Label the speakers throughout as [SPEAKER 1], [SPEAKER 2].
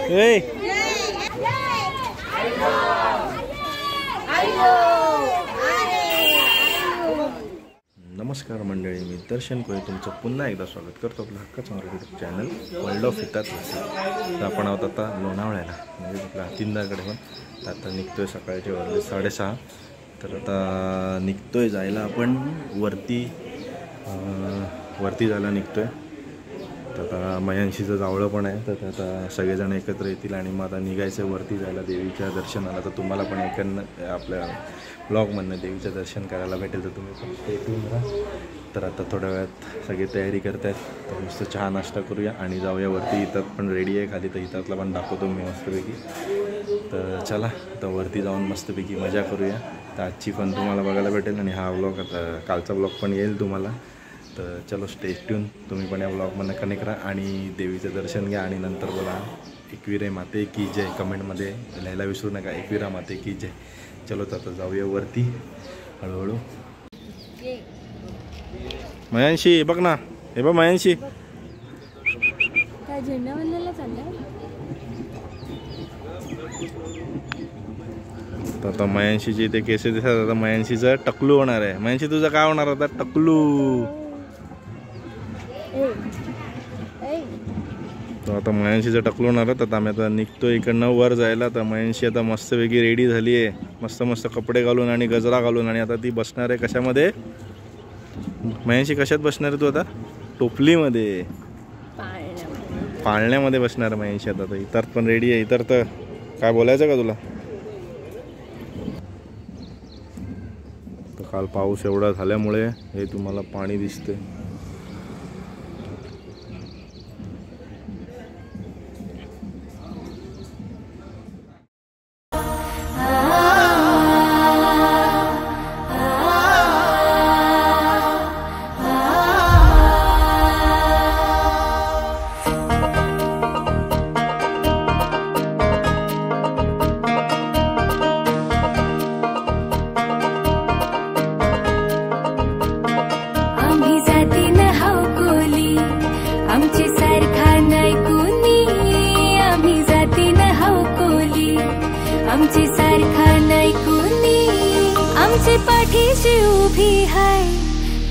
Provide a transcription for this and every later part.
[SPEAKER 1] नमस्कार मंडळी, मी दर्शन कोळे तुमचं पुन्हा एकदा स्वागत करतो आपल्या हक्काचं Marathi YouTube channel world of हितात. तर आपण आहोत आता लोणावळ्याला, म्हणजे आपल्या हातींदाकडे पण. तर आता निघतोय, सकाळचे वाजले 6:30. तर आता निघतोय जायला आपण वरती जायला निघतोय. तर आता मयांशीचं जावळं पण आहे, तर आता सगळेजण एकत्र येतील आणि मग आता निघायचं वरती जायला देवीच्या दर्शनाला. तर तुम्हाला पण आपल्या ब्लॉगमधनं देवीचं दर्शन करायला भेटेल, तर तुम्ही पण स्टे ट्यून राहा. तर आता थोड्या वेळात सगळी तयारी करत आहेत, तर मस्त चहा नाश्ता करूया आणि जाऊया वरती. इथं पण रेडी आहे खाली, तर इथातला पण दाखवतो मी मस्तपैकी. तर चला आता वरती जाऊन मस्तपैकी मजा करूया. तर आजची पण तुम्हाला बघायला भेटेल आणि हा व्लॉग आता कालचा ब्लॉग पण येईल तुम्हाला. तर चलो स्टे ट्यून, तुम्ही पण या ब्लॉगमधनं कनेक्ट राहा आणि देवीचं दर्शन घ्या. आणि नंतर बोला एकविरा माते की जय, कमेंटमध्ये लिहायला विसरू नका, एकविरा माते की जय. चलो तर आता जाऊया वरती हळूहळू. मयांशी बघ ना, हे बघ मयांशी
[SPEAKER 2] काय झेंडा वंदनाला चाललंय.
[SPEAKER 1] तर आता मयांशीची ते केस दिसतात. आता मयांशीचं टकलू होणार आहे. मयांशी तुझं काय होणार आता? टकलू. तर आता मयांशीचं टकलू होणार आहे. तर आम्ही आता निघतो इकडनं वर जायला. तर मयांशी आता मस्तपैकी रेडी झाली आहे, मस्त मस्त कपडे घालून आणि गजरा घालून. आणि आता ती बसणार आहे कशामध्ये? मयांशी कशात बसणार आहे तू आता? टोपलीमध्ये, पाळण्यामध्ये बसणार आहे मयांशी आता. तर इतर पण रेडी आहे. इतर तर काय बोलायचं का तुला? तर काल पाऊस एवढा झाल्यामुळे हे तुम्हाला पाणी दिसते.
[SPEAKER 2] आमची पाठीशी उभी हाय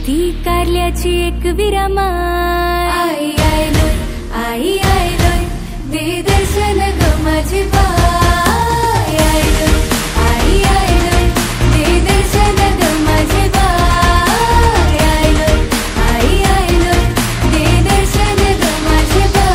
[SPEAKER 2] ती कारल्याची एक विरामाय. आई आयलोय, आई आयलोय, दे दर्शन ग माझी बाय. आयलोय, आई आयलोय, दे दर्शन ग माझी बाय. आयलोय, आई आयलोय, दे दर्शन ग माझी बाय.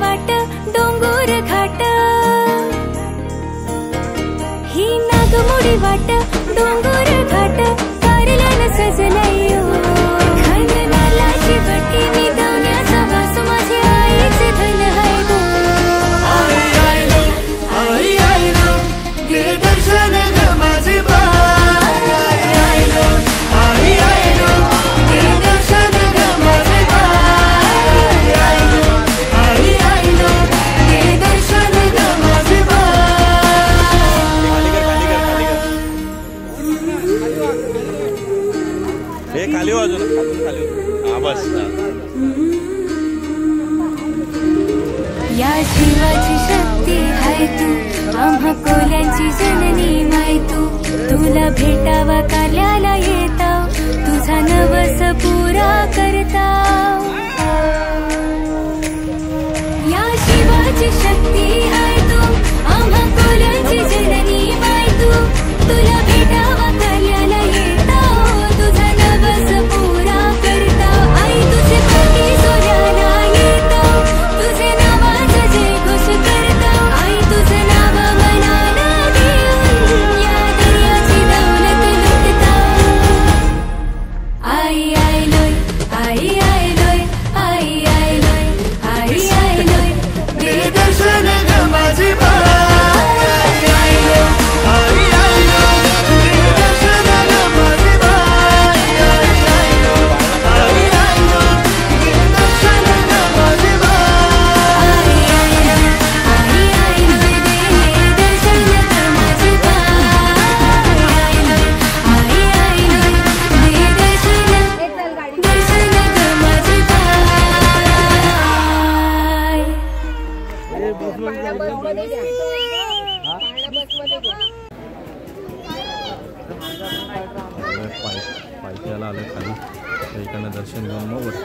[SPEAKER 2] वाट डोंगर घाट, ही नागमोडी वाट डोंगर घाट, कारल्यान सजलय खंदनाला शिवटी निधवण्याचा वास माझे आईचे धन हाय गो. आई आयलो, आई आयलो, दे दर्शन ग माझे बाय. आई आयलो, आई आयलो, दे दर्शन ग माझे बाय. आयलो, आई आयलो, दे दर्शन ग माझे बाय.
[SPEAKER 1] हे खाली वाजून खाली. हा बस.
[SPEAKER 2] या शिवाची शक्ती हाय तू, आम्हा कोल्यांची जननी माय तू. तुला भेटावा कारल्याला येताव, तुझा नवस पुरा करताव. या शिवाची शक्ती हाय तू, आम्हा कोल्यांची जननी माय तू. तुला भेटावा कारल्याला येताव, तुझा नवस पुरा करताव. आई तुझे पाठी सोऱ्याला येताव, तुझे नावाचं जे घोष करताव. आई तुझं नाव मनाला घेऊन
[SPEAKER 1] पायथ्याला आलं खाली इकडनं दर्शन घेऊन मग वरती.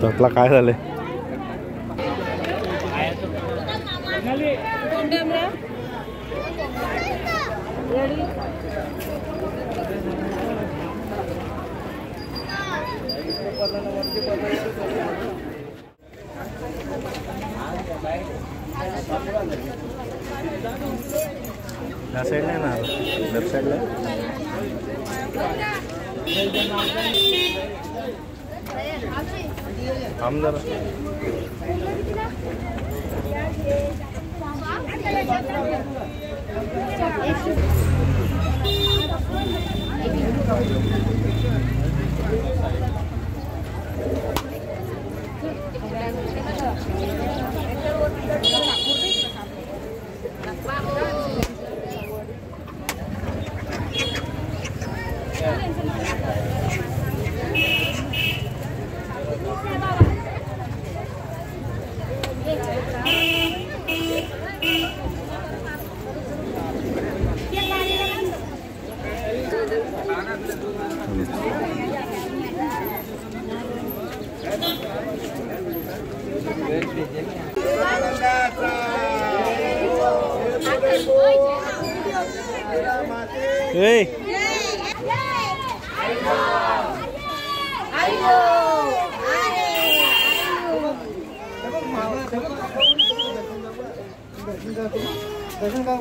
[SPEAKER 1] आपला काय झालंय? ह्या साईडला आहे ना, लेफ्ट साईडला थांब जरा.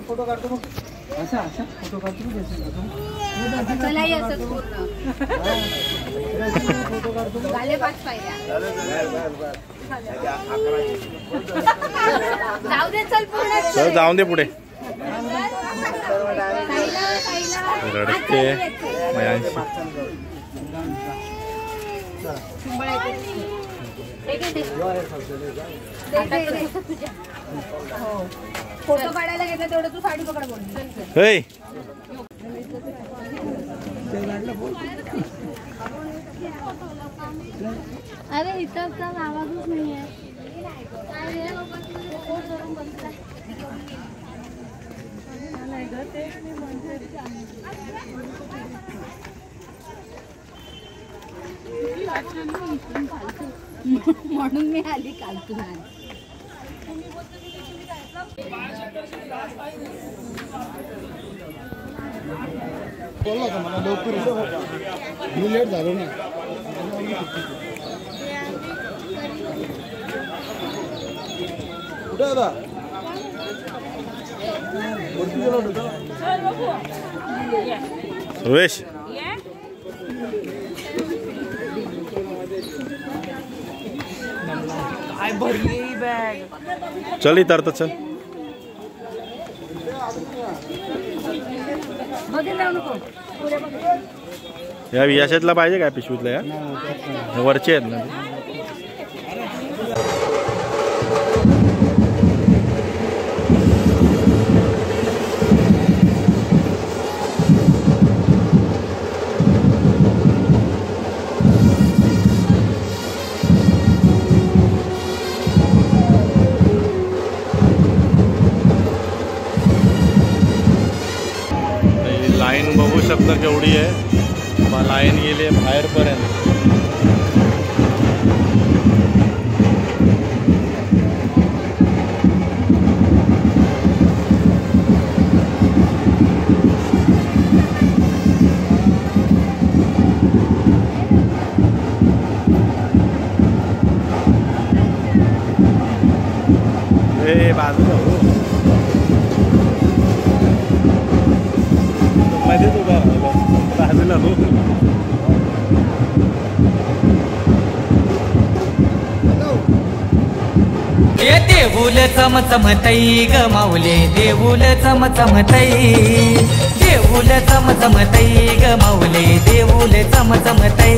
[SPEAKER 3] फोटो काढतो मग असा असा फोटो काढतो फोटो काढतो
[SPEAKER 1] चल जाऊन दे पुढे. रडते मयांशी.
[SPEAKER 2] फोटो काढायला घेतला तेवढं तू साडी पकड बोल. अरे इथं तर आवाजच नाही आहे. म्हणून मी आली काल तू
[SPEAKER 3] बोलला होता मला लवकर मी लेट झालो ना. कुठे आता
[SPEAKER 1] सुरेश चल इतर तर चल. या वियाशातला पाहिजे काय पिशवीतला? या वरचे आहेत ना. लाईन बघू शकता केवढी आहे. लाईन गेली बाहेरपर्यंत. बाजूला मध्येच उभा बाजूला हो.
[SPEAKER 4] देऊल चमचमतई गमावले देऊल चमचमतई देऊल चमचमतई गमावले देऊल चमचमतई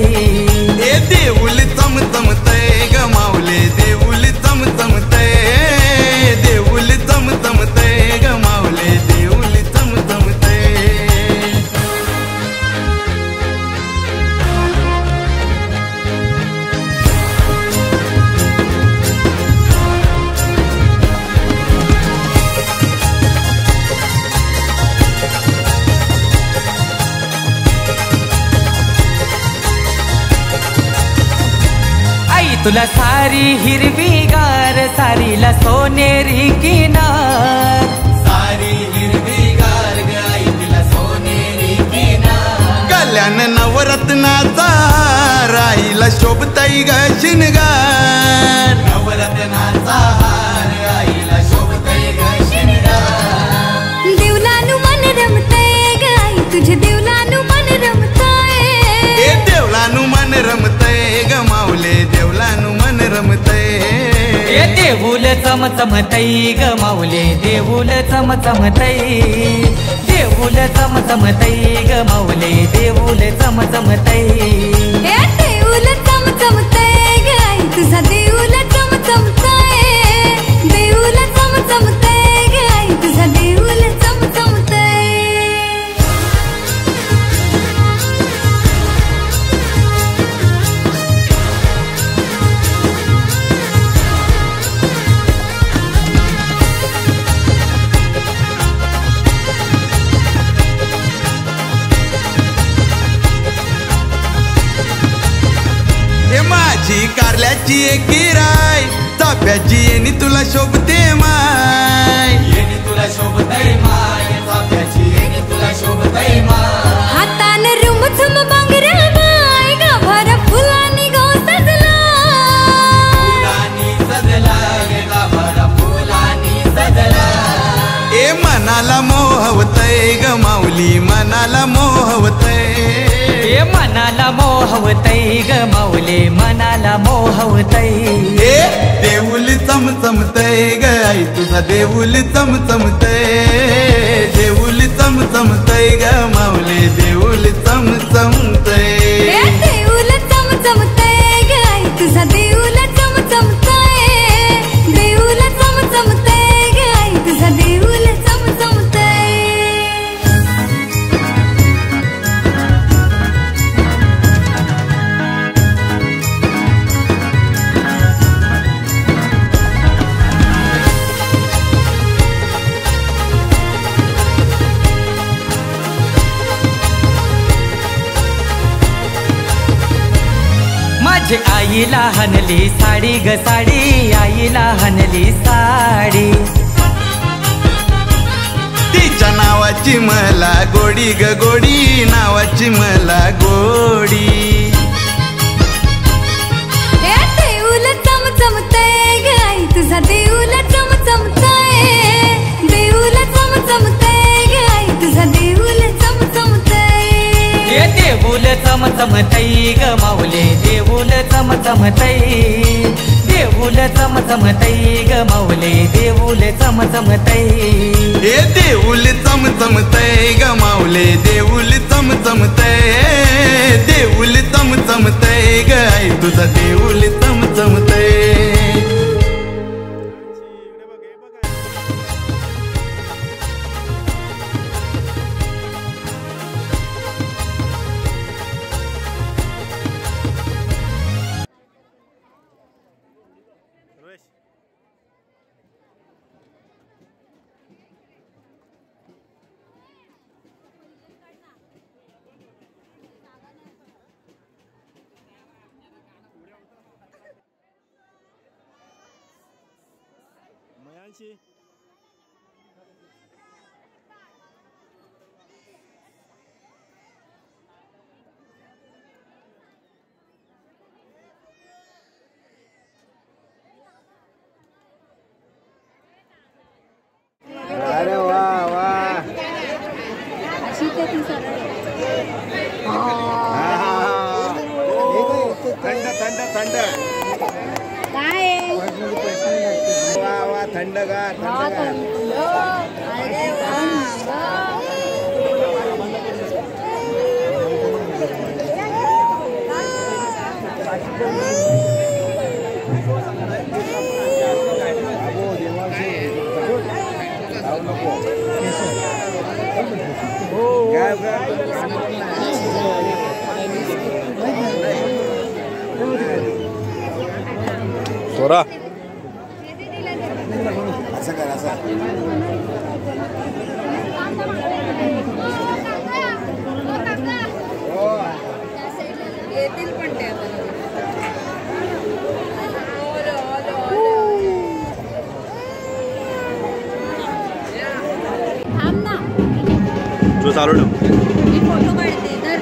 [SPEAKER 5] देऊल चमचमतई गमावले देऊल चमचमतई देऊल चमचमतई गमावले देऊल चमचम
[SPEAKER 4] तुला सारी हिरवीगार सारीला सोनेरी किनार सारी हिरवीगार गाई तुला सोनेरी किनार
[SPEAKER 5] कल्याण नवरत्नाचा राईला शोभताई ग शिनगार
[SPEAKER 4] नवरत्नाचा हार आईला शोभतय ग शिनगार
[SPEAKER 2] देवलानु मन रमतय गाई तुझे देवलानु मन रमतय
[SPEAKER 5] ए देवलानु मन रमतय ग माऊले देवलानु मन रमतय
[SPEAKER 4] ए देऊल चमचमतय ग माऊले देऊल चमचमतय देऊल चमचमतय ग माऊले देऊल चमचमतय
[SPEAKER 2] ए देऊल चमचमतय गाई तुझा देऊल चमचमतय देऊल चमचमतय गाई तुझा देऊल चमचमतय
[SPEAKER 5] ए माझी कारल्याची एक राय चाफ्याची येणी तुला शोभते माय
[SPEAKER 4] येणी तुला शोभतय माय चाफ्याची येणी तुला शोभतय माय
[SPEAKER 2] हातान रुमझुम बांगड्या माय गाभारा फुलांनी गो सजला
[SPEAKER 4] फुलांनी सजला गे गाभारा फुलांनी सजला
[SPEAKER 5] ए मनाला मोहवतय ग माऊली मनाला मोहवतय
[SPEAKER 4] ए मनाला मोहवतय ग माऊले मनाला मोहवतय
[SPEAKER 5] ए देऊल चमचमतय ग आई तुझा देऊल चमचमतय देऊल चमचमतय ग माऊले देऊल चमचमतय
[SPEAKER 2] ए देऊल चमचमतय गाई तुझा देऊल चमचमतय देऊल चमचमतय गाई तुझा देऊल चमचमतय
[SPEAKER 4] माझी आईला हनली साडी ग साडी आईला हनली साडी
[SPEAKER 5] तिच्या नावाची मला गोडी ग गोडी नावाची मला गोडी
[SPEAKER 2] ए देऊल चमचमतय गाई तुझा देऊल चमचमतय देऊल चमचमतय गाई तुझा देऊल चमचमतय
[SPEAKER 4] ए देऊल चमचमतय ग माऊले देऊल चमचमतय देऊल चमचमतय ग माऊले देऊल चमचमतय
[SPEAKER 5] ए देऊल चमचमतय ग माऊले देऊल चमचमतय देऊल चमचमतय ग आई तुझा देऊल चमचमतय
[SPEAKER 3] अरे वा वा थंड थंड थंड
[SPEAKER 2] काय
[SPEAKER 3] वा वा थंडगार थंडगार
[SPEAKER 1] सोरा
[SPEAKER 3] असं कर असं
[SPEAKER 2] येतील पण ते आता
[SPEAKER 1] तू चालू ठेव.
[SPEAKER 6] मी फोटो काढते तर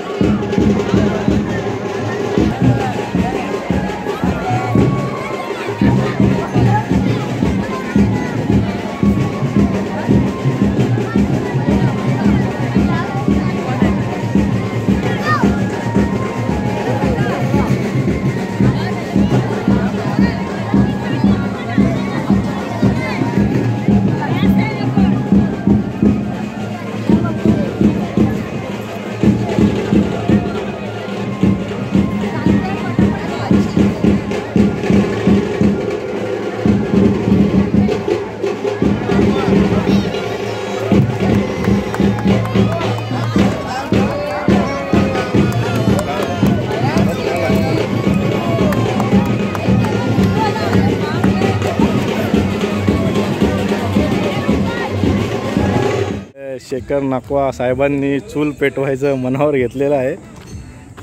[SPEAKER 1] शेखर नाकवा साहेबांनी चूल पेटवायचं मनावर घेतलेलं आहे.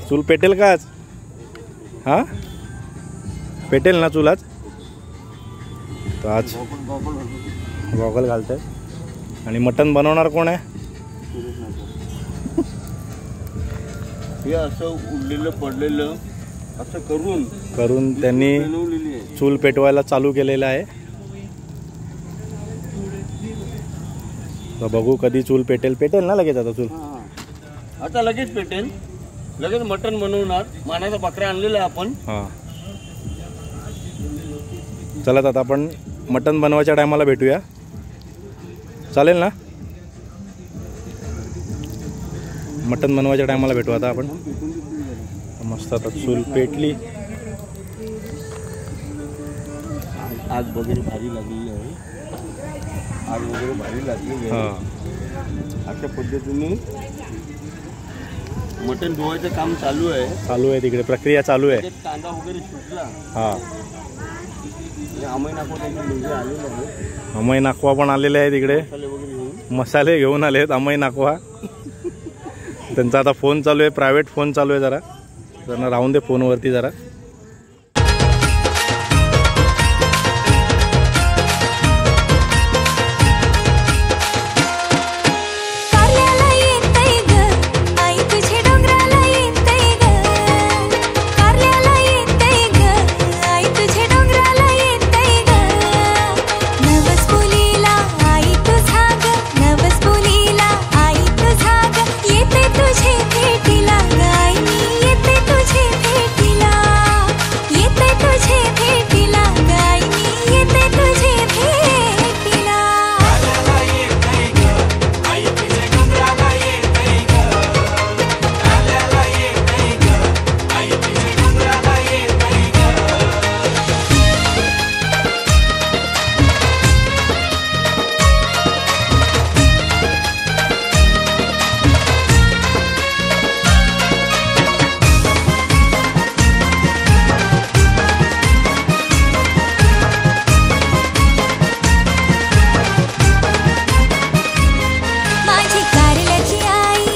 [SPEAKER 1] चूल पेटेल का आज? हां पेटेल ना चूल आज? तर आज गॉगल घालतंय. आणि मटण बनवणार कोण आहे?
[SPEAKER 3] हे असं उडलेलं पडलेलं असं करून
[SPEAKER 1] त्यांनी चूल पेटवायला चालू केलेलं आहे. तर बघू कधी चूल पेटेल. पेटेल ना लगेच आता चूल?
[SPEAKER 3] आता लगेच पेटेल. लगेच मटण बनवणार. मानाचा बकरा आणलेला आहे आपण.
[SPEAKER 1] हां चला आता आपण मटण बनवायच्या टायमाला भेटूया. चालेल ना? मटण बनवायच्या टायमाला भेटू आता आपण. मस्त आता चूल पेटली.
[SPEAKER 3] आग वगैरे भारी लागलेली आहे. आग वगैरे भारी लागलेली आहे.
[SPEAKER 1] हां
[SPEAKER 3] अशा पद्धतीने मटण धुवायचं काम चालू आहे.
[SPEAKER 1] तिकडे प्रक्रिया चालू आहे.
[SPEAKER 3] कांदा वगैरे सुटला.
[SPEAKER 1] हां
[SPEAKER 3] अमय नाकवा म्हणजे आलेलं आहे.
[SPEAKER 1] अमय नाकवा पण आलेले आहे तिकडे.
[SPEAKER 3] मसाले वगैरे घेऊन
[SPEAKER 1] मसाले घेऊन आले आहेत अमय नाकवा. त्यांचा आता फोन चालू आहे. प्रायव्हेट फोन चालू आहे. जरा त्यांना राहून दे फोनवरती जरा.
[SPEAKER 2] कारल्याला येतंय ग आई तुझे डोंगराला येतंय ग. कारल्याला येतंय ग आई तुझे डोंगराला येतंय ग. नवस बोलीला आई तुझा ग. नवस बोलीला आई तुझा ग. येते तुझे भेटीला ग आई मी येते तुझे भेटीला. येते तुझे भेटीला ग आई मी येते तुझे भेटीला. माझी कारल्याची आई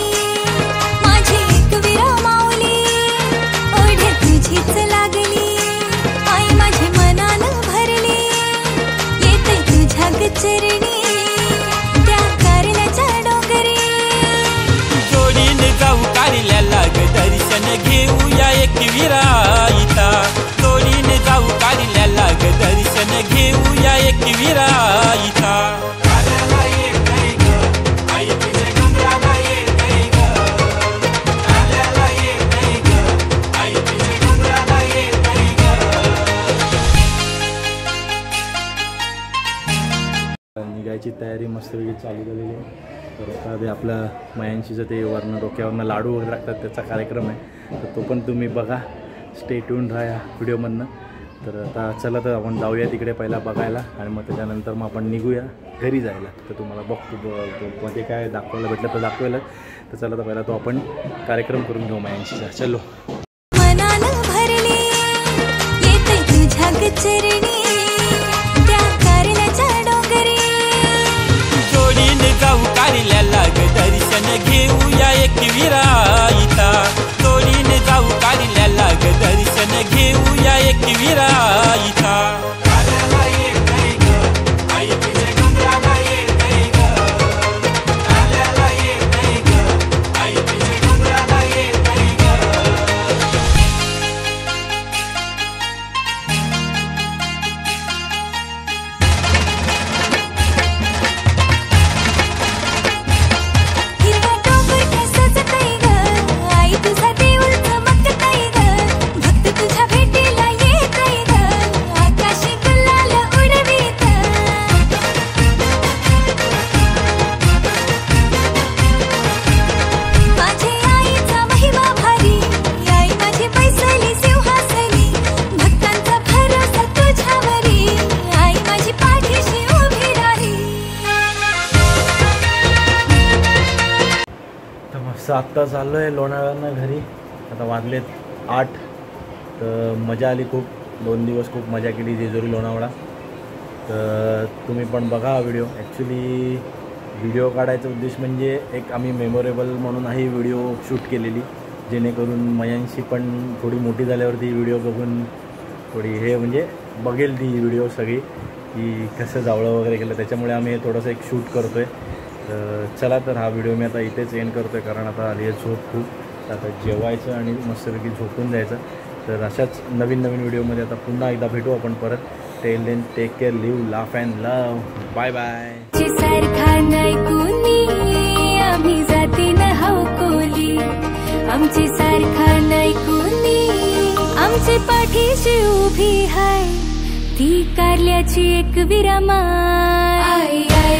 [SPEAKER 2] माझी एकविरा माऊली. ओढे तुझीच लागली आई माझी मनानं भरली. येते तुझ्या गचरणी त्या कारल्याच्या डोंगरी.
[SPEAKER 4] जोडीने जाऊ कारल्याला ग दर्शन घेऊया एकविरा इता. जोडीने जाऊ कारल्याला ग दर्शन घेऊया एकविरा इता.
[SPEAKER 1] निघायची तयारी मस्तपैकी चालू झालेली आहे. तर आता ते आपल्या मयांशीचं ते वरनं डोक्यावरनं लाडू वगैरे लागतात त्याचा कार्यक्रम आहे. तर तो पण तुम्ही बघा. स्टे ट्यून राहा या व्हिडिओमधनं. तर आता चला तर आपण जाऊया तिकडे पहिला बघायला आणि मग त्याच्यानंतर मग आपण निघूया घरी जायला. तर तुम्हाला बघतो मध्ये काय दाखवायला भेटलं तर दाखवायला. तर चला तर पहिला तो आपण कार्यक्रम करून घेऊ मयांशीचा. चलो.
[SPEAKER 2] मनानं भरली येते तुझ्या गचरणी त्या कारल्याच्या डोंगरी.
[SPEAKER 4] जोडीने जाऊ कारल्याला ग दर्शन घेऊया एकविरा इता. जोडीने जाऊ कारल्याला ग दर्शन घेऊया एकविरा इता.
[SPEAKER 1] बस आत्ता चाललो आहे लोणावळ्यानं घरी. आता वाजलेत 8. तर मजा आली खूप. 2 दिवस खूप मजा केली जेजुरी लोणावळा. तर तुम्ही पण बघा हा व्हिडिओ. ॲक्च्युली व्हिडिओ काढायचा उद्देश म्हणजे एक आम्ही मेमोरेबल म्हणून ही व्हिडिओ शूट केलेली, जेणेकरून मयांशी पण थोडी मोठी झाल्यावरती व्हिडिओ बघून थोडी हे म्हणजे बघेल ती व्हिडिओ सगळी की कसं जावळं वगैरे केलं. त्याच्यामुळे आम्ही हे थोडंसं एक शूट करतो आहे. तर चला तर हा व्हिडिओ मी आता इथेच एंड करतो आहे, कारण आता आली आहे झोप खूप. तर आता जेवायचं आणि मस्तपैकी झोपून जायचं. तर अशाच नवीन व्हिडिओमध्ये आता पुन्हा एकदा भेटू आपण परत. Till then take care, live, laugh and love. Bye bye.
[SPEAKER 2] सारखा नाही कुणी आम्ही जातीन हौकोली, आमची सारखा नाही कुणी आमची पाठीशी उभी हाय ती कारल्याची एक विरामाय. आई आई